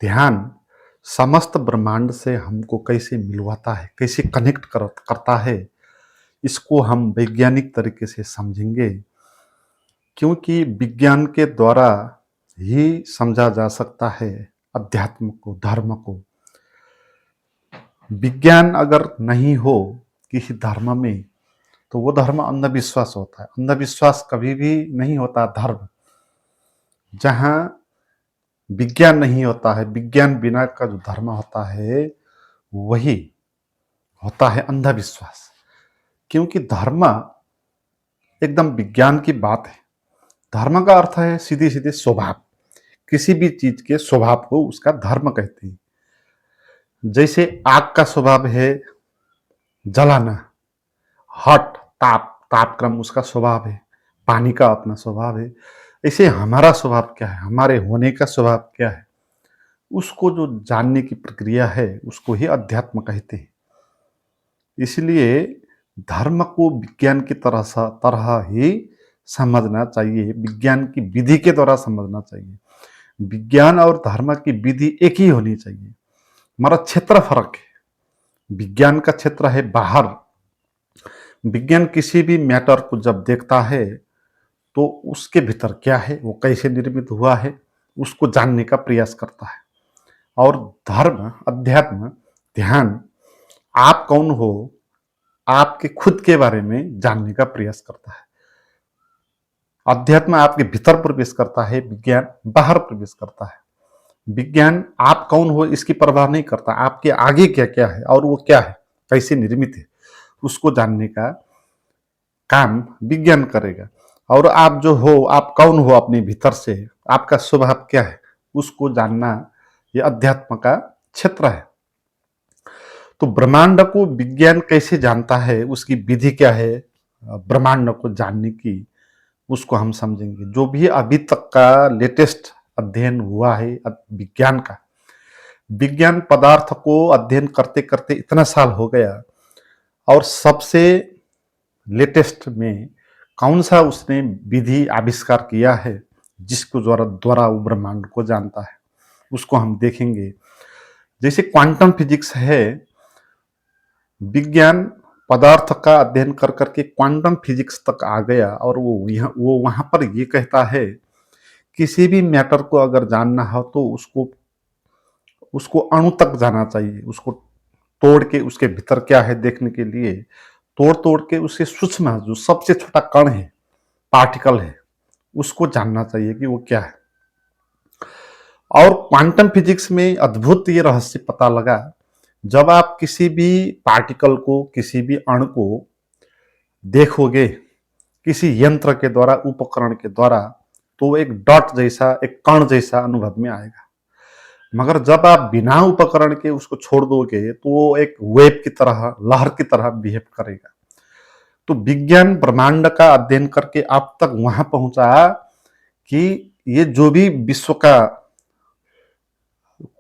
ध्यान समस्त ब्रह्मांड से हमको कैसे मिलवाता है, कैसे कनेक्ट करता है, इसको हम वैज्ञानिक तरीके से समझेंगे। क्योंकि विज्ञान के द्वारा ही समझा जा सकता है अध्यात्म को, धर्म को। विज्ञान अगर नहीं हो किसी धर्म में तो वो धर्म अंधविश्वास होता है। अंधविश्वास कभी भी नहीं होता धर्म। जहाँ विज्ञान नहीं होता है, विज्ञान बिना का जो धर्म होता है वही होता है अंधविश्वास। क्योंकि धर्म एकदम विज्ञान की बात है। धर्म का अर्थ है सीधे सीधे स्वभाव। किसी भी चीज के स्वभाव को उसका धर्म कहते हैं। जैसे आग का स्वभाव है जलाना, हट, ताप, तापक्रम उसका स्वभाव है। पानी का अपना स्वभाव है। ऐसे हमारा स्वभाव क्या है, हमारे होने का स्वभाव क्या है, उसको जो जानने की प्रक्रिया है उसको ही अध्यात्म कहते हैं। इसलिए धर्म को विज्ञान की तरह ही समझना चाहिए, विज्ञान की विधि के द्वारा समझना चाहिए। विज्ञान और धर्म की विधि एक ही होनी चाहिए, हमारा क्षेत्र फर्क है। विज्ञान का क्षेत्र है बाहर। विज्ञान किसी भी मैटर को जब देखता है तो उसके भीतर क्या है, वो कैसे निर्मित हुआ है, उसको जानने का प्रयास करता है। और धर्म, अध्यात्म, ध्यान आप कौन हो, आपके खुद के बारे में जानने का प्रयास करता है। अध्यात्म आपके भीतर प्रवेश करता है, विज्ञान बाहर प्रवेश करता है। विज्ञान आप कौन हो इसकी परवाह नहीं करता, आपके आगे क्या क्या है और वो क्या है, कैसे निर्मित है, उसको जानने का काम विज्ञान करेगा। और आप जो हो, आप कौन हो अपने भीतर से, आपका स्वभाव क्या है, उसको जानना ये अध्यात्म का क्षेत्र है। तो ब्रह्मांड को विज्ञान कैसे जानता है, उसकी विधि क्या है ब्रह्मांड को जानने की, उसको हम समझेंगे। जो भी अभी तक का लेटेस्ट अध्ययन हुआ है विज्ञान का, विज्ञान पदार्थ को अध्ययन करते करते इतना साल हो गया, और सबसे लेटेस्ट में कौन सा उसने विधि आविष्कार किया है जिसको द्वारा वो ब्रह्मांड को जानता है, उसको हम देखेंगे। जैसे क्वांटम फिजिक्स है, विज्ञान पदार्थ का अध्ययन कर करके क्वांटम फिजिक्स तक आ गया, और वो वहां पर ये कहता है किसी भी मैटर को अगर जानना हो तो उसको उसको अणु तक जाना चाहिए। उसको तोड़ के उसके भीतर क्या है देखने के लिए, तोड़ तोड़ के उसके सूक्ष्म जो सबसे छोटा कण है, पार्टिकल है, उसको जानना चाहिए कि वो क्या है। और क्वांटम फिजिक्स में अद्भुत ये रहस्य पता लगा, जब आप किसी भी पार्टिकल को, किसी भी अणु को देखोगे किसी यंत्र के द्वारा, उपकरण के द्वारा, तो एक डॉट जैसा, एक कण जैसा अनुभव में आएगा। मगर जब आप बिना उपकरण के उसको छोड़ दोगे तो वो एक वेव की तरह, लहर की तरह बिहेव करेगा। तो विज्ञान ब्रह्मांड का अध्ययन करके अब तक वहां पहुंचा कि ये जो भी विश्व का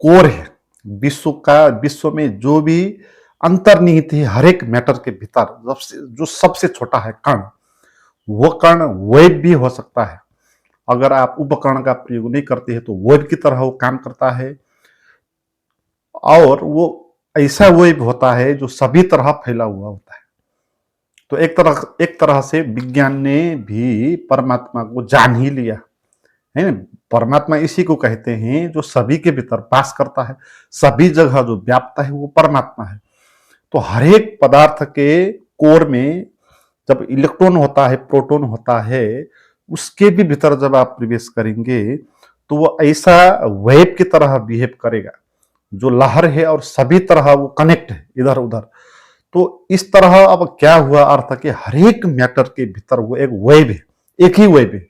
कोर है, विश्व में जो भी अंतर्निहित है हर एक मैटर के भीतर, जो सबसे छोटा है कण, वो कण वेव भी हो सकता है। अगर आप उपकरण का प्रयोग नहीं करते हैं तो वेव की तरह वो काम करता है, और वो ऐसा वेव होता है जो सभी तरह फैला हुआ होता है। तो एक तरह से विज्ञान ने भी परमात्मा को जान ही लिया है ना। परमात्मा इसी को कहते हैं जो सभी के भीतर वास करता है, सभी जगह जो व्याप्त है वो परमात्मा है। तो हर एक पदार्थ के कोर में जब इलेक्ट्रॉन होता है, प्रोटॉन होता है, उसके भी भीतर जब आप प्रवेश करेंगे तो वो ऐसा वेव की तरह बिहेव करेगा जो लहर है, और सभी तरह वो कनेक्ट है इधर उधर। तो इस तरह अब क्या हुआ अर्थ कि हर एक मैटर के भीतर वो एक वेव है, एक ही वेव है,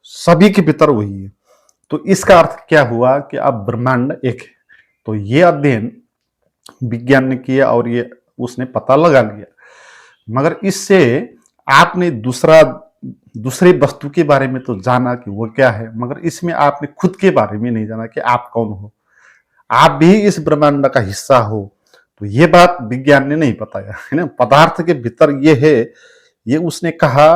सभी के भीतर वही है। तो इसका अर्थ क्या हुआ कि अब ब्रह्मांड एक है। तो ये अध्ययन विज्ञान ने किया और ये उसने पता लगा लिया। मगर इससे आपने दूसरे वस्तु के बारे में तो जाना कि वो क्या है, मगर इसमें आपने खुद के बारे में नहीं जाना कि आप कौन हो, आप भी इस ब्रह्मांड का हिस्सा हो। तो ये बात विज्ञान ने नहीं बताया है ना। पदार्थ के भीतर ये है, ये उसने कहा,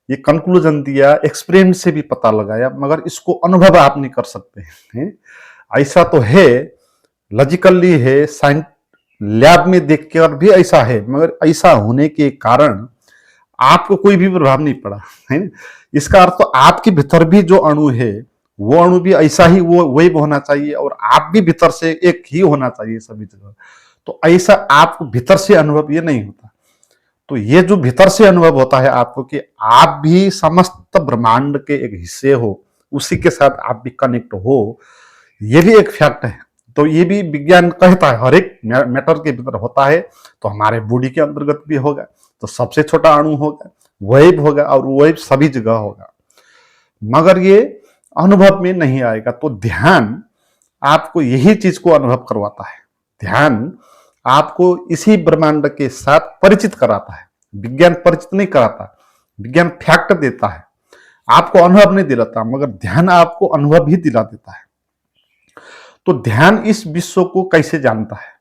ये कंक्लूजन दिया, एक्सपेरिमेंट से भी पता लगाया, मगर इसको अनुभव आप नहीं कर सकते हैं। ऐसा तो है, लॉजिकली है, साइंस लैब में देखकर भी ऐसा है, मगर ऐसा होने के कारण आपको कोई भी प्रभाव नहीं पड़ा, है ना। इसका अर्थ तो आपके भीतर भी जो अणु है, वो अणु भी ऐसा ही वो वही होना चाहिए, और आप भी भीतर से एक ही होना चाहिए सभी जगह। तो ऐसा आपको भीतर से अनुभव ये नहीं होता। तो ये जो भीतर से अनुभव होता है आपको कि आप भी समस्त ब्रह्मांड के एक हिस्से हो, उसी के साथ आप भी कनेक्ट हो, ये भी एक फैक्ट है। तो ये भी विज्ञान कहता है हर एक मैटर के भीतर होता है। तो हमारे बॉडी के अंतर्गत भी होगा, तो सबसे छोटा अणु होगा, वेव होगा, और वेव सभी जगह होगा, मगर ये अनुभव में नहीं आएगा। तो ध्यान आपको यही चीज को अनुभव करवाता है। ध्यान आपको इसी ब्रह्मांड के साथ परिचित कराता है। विज्ञान परिचित नहीं कराता, विज्ञान फैक्ट देता है, आपको अनुभव नहीं दिलाता, मगर ध्यान आपको अनुभव ही दिला देता है। तो ध्यान इस विश्व को कैसे जानता है?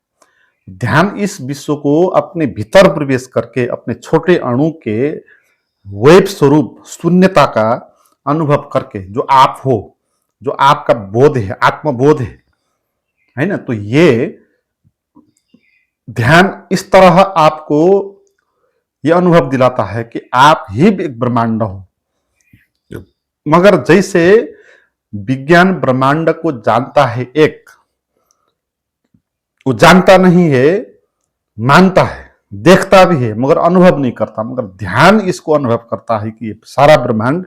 ध्यान इस विश्व को अपने भीतर प्रवेश करके अपने छोटे अणु के वेब स्वरूप शून्यता का अनुभव करके, जो आप हो, जो आपका बोध है, आत्मबोध है ना। तो ये ध्यान इस तरह आपको ये अनुभव दिलाता है कि आप ही एक ब्रह्मांड हो। मगर जैसे विज्ञान ब्रह्मांड को जानता है, एक वो जानता नहीं है, मानता है, देखता भी है, मगर अनुभव नहीं करता। मगर ध्यान इसको अनुभव करता है कि सारा ब्रह्मांड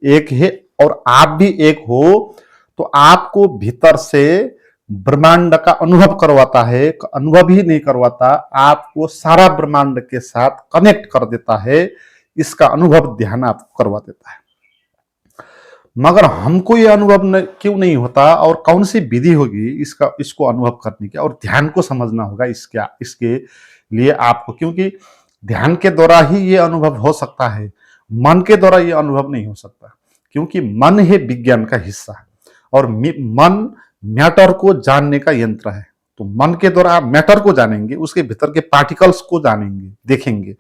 एक है और आप भी एक हो। तो आपको भीतर से ब्रह्मांड का अनुभव करवाता है, अनुभव ही नहीं करवाता, आपको सारा ब्रह्मांड के साथ कनेक्ट कर देता है। इसका अनुभव ध्यान आपको करवा देता है। मगर हमको ये अनुभव क्यों नहीं होता, और कौन सी विधि होगी इसको अनुभव करने की? और ध्यान को समझना होगा इसके लिए आपको, क्योंकि ध्यान के द्वारा ही ये अनुभव हो सकता है, मन के द्वारा ये अनुभव नहीं हो सकता। क्योंकि मन है विज्ञान का हिस्सा, और मन मैटर को जानने का यंत्र है। तो मन के द्वारा आप मैटर को जानेंगे, उसके भीतर के पार्टिकल्स को जानेंगे, देखेंगे,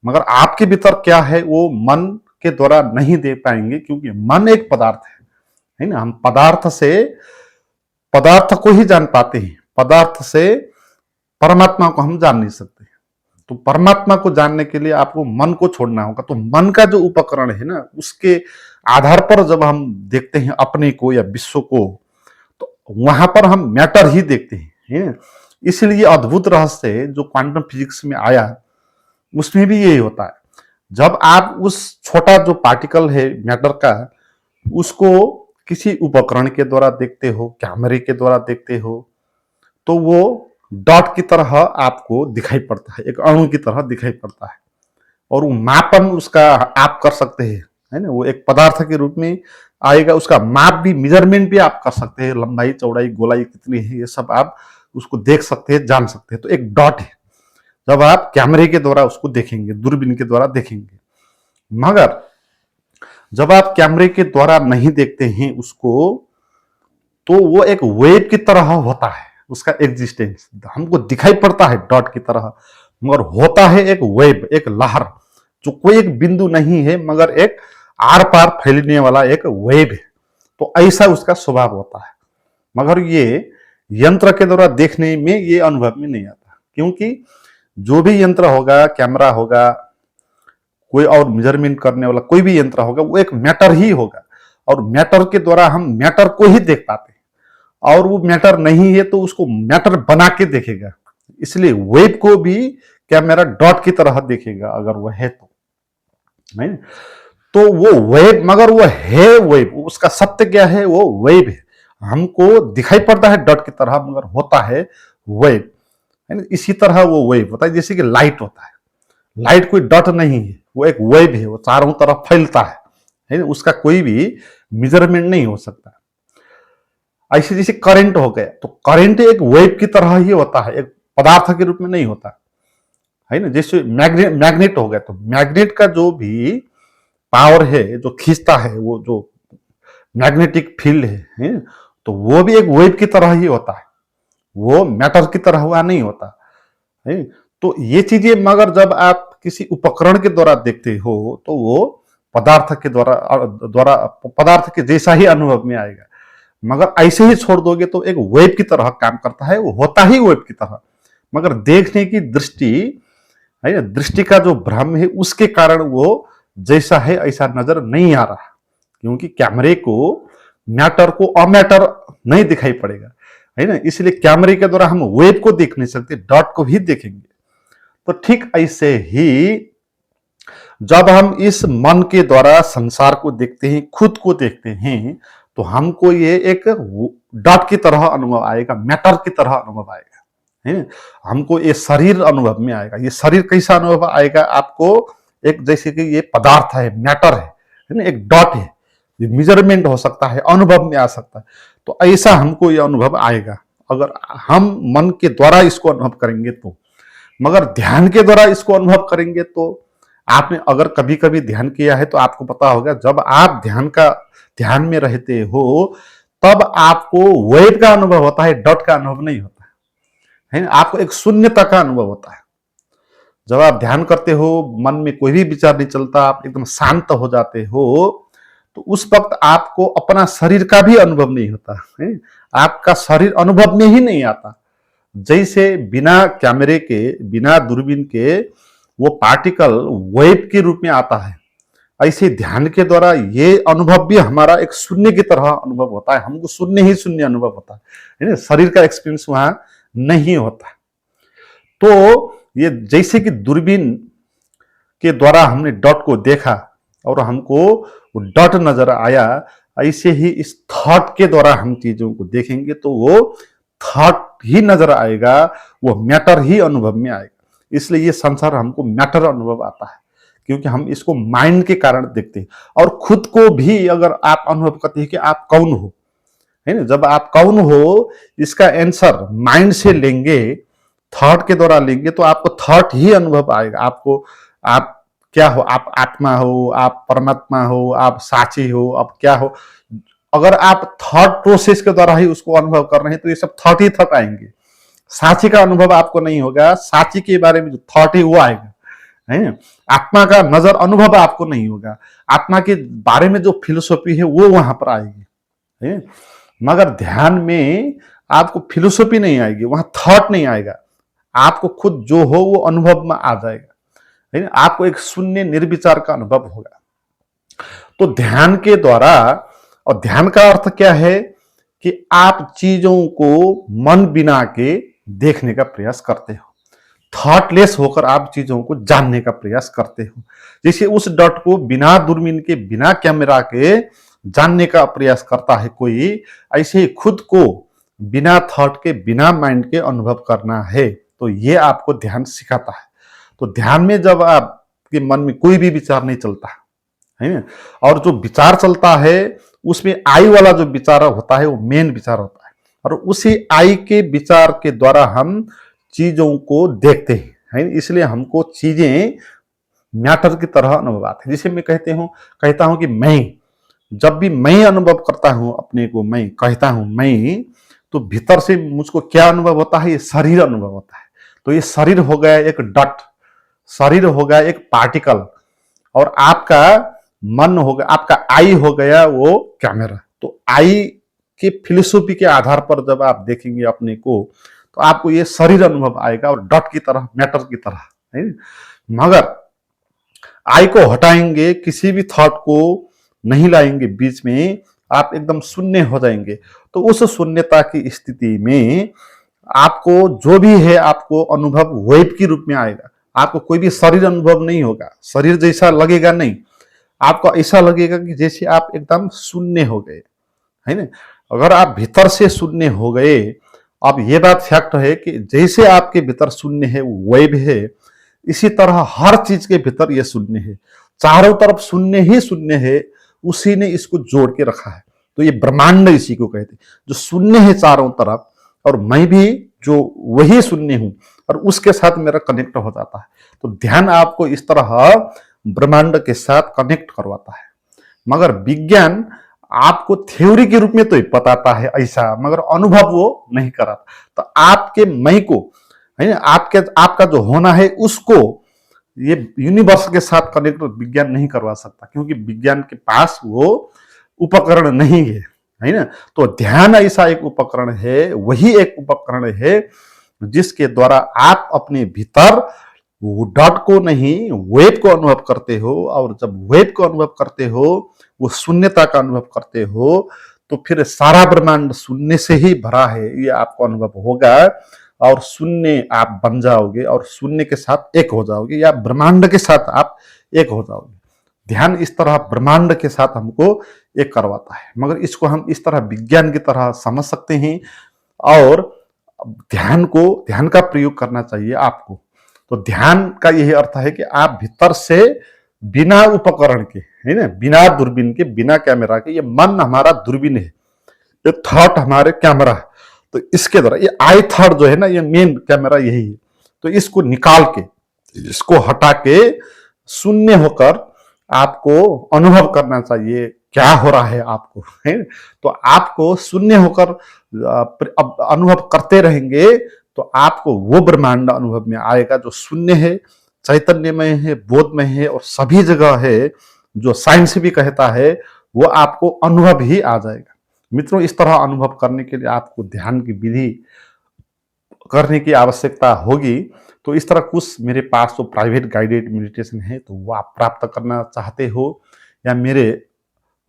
मगर आपके भीतर क्या है वो मन के द्वारा नहीं दे पाएंगे, क्योंकि मन एक पदार्थ है ना। हम पदार्थ को ही जान पाते हैं, पदार्थ से परमात्मा को हम जान नहीं सकते। तो परमात्मा को जानने के लिए आपको मन को छोड़ना होगा। तो मन का जो उपकरण है ना, उसके आधार पर जब हम देखते हैं अपने को या विश्व को, तो वहां पर हम मैटर ही देखते हैं। इसलिए अद्भुत रहस्य जो क्वांटम फिजिक्स में आया, उसमें भी यही होता है। जब आप उस छोटा जो पार्टिकल है मैटर का, उसको किसी उपकरण के द्वारा देखते हो, कैमरे के द्वारा देखते हो, तो वो डॉट की तरह आपको दिखाई पड़ता है, एक अणु की तरह दिखाई पड़ता है। और वो मापन उसका आप कर सकते हैं, है ना। वो एक पदार्थ के रूप में आएगा, उसका माप भी, मेजरमेंट भी आप कर सकते हैं, लंबाई, चौड़ाई, गोलाई कितनी है, ये सब आप उसको देख सकते हैं, जान सकते हैं। तो एक डॉट है, जब आप कैमरे के द्वारा उसको देखेंगे, दूरबीन के द्वारा देखेंगे। मगर जब आप कैमरे के द्वारा नहीं देखते हैं उसको, तो वो एक वेव की तरह होता है, उसका एग्जिस्टेंस हमको दिखाई पड़ता है डॉट की तरह, मगर होता है एक वेव, एक लहर, जो कोई एक बिंदु नहीं है, मगर एक आर पार फैलने वाला एक वेव है। तो ऐसा उसका स्वभाव होता है। मगर ये यंत्र के द्वारा देखने में ये अनुभव में नहीं आता, क्योंकि जो भी यंत्र होगा, कैमरा होगा, कोई और मेजरमेंट करने वाला कोई भी यंत्र होगा, वो एक मैटर ही होगा, और मैटर के द्वारा हम मैटर को ही देख पाते हैं। और वो मैटर नहीं है तो उसको मैटर बना के देखेगा। इसलिए वेब को भी कैमरा डॉट की तरह देखेगा, अगर वो है तो, नहीं। तो वो वेब, मगर वो है वेब, उसका सत्य क्या है? वो वेब है, हमको दिखाई पड़ता है डॉट की तरह, मगर होता है वेब, है ना। इसी तरह वो वेब होता है, जैसे कि लाइट होता है। लाइट कोई डॉट नहीं है, वो एक वेब है, वो चारों तरफ फैलता है ना। उसका कोई भी मेजरमेंट नहीं हो सकता। ऐसे जैसे करंट हो गया, तो करंट एक वेब की तरह ही होता है, एक पदार्थ के रूप में नहीं होता, है ना। जैसे मैग्नेट हो गया, तो मैग्नेट का जो भी पावर है, जो खींचता है, वो जो मैग्नेटिक फील्ड है, तो वो भी एक वेब की तरह ही होता है, वो मैटर की तरह हुआ नहीं होता है। तो ये चीजें, मगर जब आप किसी उपकरण के द्वारा देखते हो, तो वो पदार्थ के द्वारा पदार्थ के जैसा ही अनुभव में आएगा। मगर ऐसे ही छोड़ दोगे तो एक वेब की तरह काम करता है, वो होता ही वेब की तरह। मगर देखने की दृष्टि है ना, दृष्टि का जो भ्रम है उसके कारण वो जैसा है ऐसा नजर नहीं आ रहा, क्योंकि कैमरे को मैटर को अमैटर नहीं दिखाई पड़ेगा, है ना। इसलिए कैमरे के द्वारा हम वेब को देख नहीं सकते, डॉट को भी देखेंगे। तो ठीक ऐसे ही जब हम इस मन के द्वारा संसार को देखते हैं, खुद को देखते हैं, तो हमको ये एक डॉट की तरह अनुभव आएगा, मैटर की तरह अनुभव आएगा, है। हमको ये शरीर अनुभव में आएगा। ये शरीर कैसा अनुभव आएगा आपको, एक जैसे कि ये पदार्थ है, मैटर है ना, एक डॉट है, ये मेजरमेंट हो सकता है, अनुभव में आ सकता है। तो ऐसा हमको ये अनुभव आएगा अगर हम मन के द्वारा इसको अनुभव करेंगे तो। मगर ध्यान के द्वारा इसको अनुभव करेंगे तो, आपने अगर कभी कभी ध्यान किया है तो आपको पता होगा, जब आप ध्यान में रहते हो तब आपको वेव का अनुभव होता है, डॉट का अनुभव नहीं होता है ना। आपको एक शून्यता का अनुभव होता है। जब आप ध्यान करते हो, मन में कोई भी विचार नहीं चलता, आप एकदम शांत हो जाते हो, तो उस वक्त आपको अपना शरीर का भी अनुभव नहीं होता है। आपका शरीर अनुभव में ही नहीं आता। जैसे बिना कैमरे के, बिना दूरबीन के वो पार्टिकल वेव के रूप में आता है, ऐसे ध्यान के द्वारा ये अनुभव भी हमारा एक शून्य की तरह अनुभव होता है। हमको शून्य ही शून्य अनुभव होता है ना, शरीर का एक्सपीरियंस वहां नहीं होता। तो ये जैसे कि दूरबीन के द्वारा हमने डॉट को देखा और हमको वो डॉट नजर आया, ऐसे ही इस थॉट के द्वारा हम चीजों को देखेंगे तो वो थॉट ही नजर आएगा, वो मैटर ही अनुभव में आएगा। इसलिए ये संसार हमको मैटर अनुभव आता है, क्योंकि हम इसको माइंड के कारण देखते हैं। और खुद को भी अगर आप अनुभव करते हैं कि आप कौन हो, है ना, जब आप कौन हो इसका आंसर माइंड से लेंगे, थॉट के द्वारा लेंगे, तो आपको थॉट ही अनुभव आएगा। आपको आप क्या हो, आप आत्मा हो, आप परमात्मा हो, आप साची हो, आप क्या हो। अगर आप थॉट प्रोसेस के द्वारा ही उसको अनुभव कर रहे हैं तो ये सब थॉट ही थॉट आएंगे। साची का अनुभव आपको नहीं होगा, साची के बारे में जो थॉट है वो आएगा, है। आत्मा का नजर अनुभव आपको नहीं होगा, आत्मा के बारे में जो फिलोसॉफी है वो वहां पर आएगी, है। मगर ध्यान में आपको फिलोसॉफी नहीं आएगी, वहां थॉट नहीं आएगा, आपको खुद जो हो वो अनुभव में आ जाएगा, है ना। आपको एक शून्य निर्विचार का अनुभव होगा। तो ध्यान के द्वारा, और ध्यान का अर्थ क्या है कि आप चीजों को मन बिना के देखने का प्रयास करते हो, थॉटलेस होकर आप चीजों को जानने का प्रयास करते हो। जैसे उस डॉट को बिना दूरबीन के, बिना कैमरा के जानने का प्रयास करता है कोई, ऐसे ही खुद को बिना थॉट के, बिना माइंड के अनुभव करना है। तो ये आपको ध्यान सिखाता है। तो ध्यान में जब आपके मन में कोई भी विचार नहीं चलता है ना, और जो विचार चलता है उसमें आई वाला जो विचार होता है वो मेन विचार होता है, और उसी आई के विचार के द्वारा हम चीजों को देखते हैं, है। इसलिए हमको चीजें मैटर की तरह अनुभव आते हैं। जिसे मैं कहता हूं कि मैं, जब भी मैं अनुभव करता हूं अपने को, मैं कहता हूं मैं, तो भीतर से मुझको क्या अनुभव होता है, ये शरीर अनुभव होता है। तो ये शरीर हो गया एक डॉट, शरीर हो गया एक पार्टिकल, और आपका मन हो गया, आपका आई हो गया वो कैमरा। तो आई के फिलोसॉफी के आधार पर जब आप देखेंगे अपने को, तो आपको ये शरीर अनुभव आएगा, और डॉट की तरह, मैटर की तरह, है। मगर आई को हटाएंगे, किसी भी थॉट को नहीं लाएंगे बीच में, आप एकदम शून्य हो जाएंगे। तो उस शून्यता की स्थिति में आपको जो भी है, आपको अनुभव वेब के रूप में आएगा। आपको कोई भी शरीर अनुभव नहीं होगा, शरीर जैसा लगेगा नहीं, आपको ऐसा लगेगा कि जैसे आप एकदम शून्य हो गए, है ना। अगर आप भीतर से शून्य हो गए, अब ये बात फैक्ट है कि जैसे आपके भीतर शून्य है, वेब है, इसी तरह हर चीज के भीतर ये शून्य है। चारों तरफ शून्य ही शून्य है, उसी ने इसको जोड़ के रखा है। तो ये ब्रह्मांड इसी को कहते हैं, जो शून्य है चारों तरफ, और मैं भी जो वही शून्य हूं, और उसके साथ मेरा कनेक्ट हो जाता है। तो ध्यान आपको इस तरह ब्रह्मांड के साथ कनेक्ट करवाता है। मगर विज्ञान आपको थ्योरी के रूप में तो बताता है ऐसा, मगर अनुभव वो नहीं कराता। तो आपके मैं को, है ना, आपका जो होना है उसको ये यूनिवर्स के साथ कनेक्ट विज्ञान नहीं करवा सकता, क्योंकि विज्ञान के पास वो उपकरण नहीं है, है ना। तो ध्यान ऐसा एक उपकरण है, वही एक उपकरण है जिसके द्वारा आप अपने भीतर वो डॉट को नहीं वेब को अनुभव करते हो, और जब वेब को अनुभव करते हो, वो शून्यता का अनुभव करते हो, तो फिर सारा ब्रह्मांड शून्य से ही भरा है ये आपको अनुभव होगा, और शून्य आप बन जाओगे और शून्य के साथ एक हो जाओगे, या ब्रह्मांड के साथ आप एक हो जाओगे। ध्यान इस तरह ब्रह्मांड के साथ हमको एक करवाता है, मगर इसको हम इस तरह विज्ञान की तरह समझ सकते हैं, और ध्यान का प्रयोग करना चाहिए आपको। तो ध्यान का यही अर्थ है कि आप भीतर से बिना उपकरण के, है ना, बिना दूरबीन के, बिना कैमरा के, ये मन हमारा दूरबीन है, ये थॉट हमारे कैमरा है, तो इसके द्वारा ये आई थॉट जो है ना, ये मेन कैमरा यही है। तो इसको निकाल के, इसको हटा के शून्य होकर आपको अनुभव करना चाहिए क्या हो रहा है आपको, है। तो आपको शून्य होकर अनुभव करते रहेंगे, तो आपको वो ब्रह्मांड अनुभव में आएगा जो शून्य है, चैतन्यमय है, बोधमय है, और सभी जगह है, जो साइंस भी कहता है, वो आपको अनुभव ही आ जाएगा। मित्रों, इस तरह अनुभव करने के लिए आपको ध्यान की विधि करने की आवश्यकता होगी। तो इस तरह कुछ मेरे पास तो प्राइवेट गाइडेड मेडिटेशन है, तो वो आप प्राप्त करना चाहते हो, या मेरे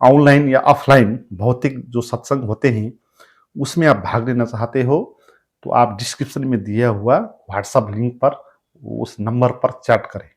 ऑनलाइन या ऑफलाइन भौतिक जो सत्संग होते हैं उसमें आप भाग लेना चाहते हो, तो आप डिस्क्रिप्शन में दिया हुआ व्हाट्सएप लिंक पर उस नंबर पर चैट करें।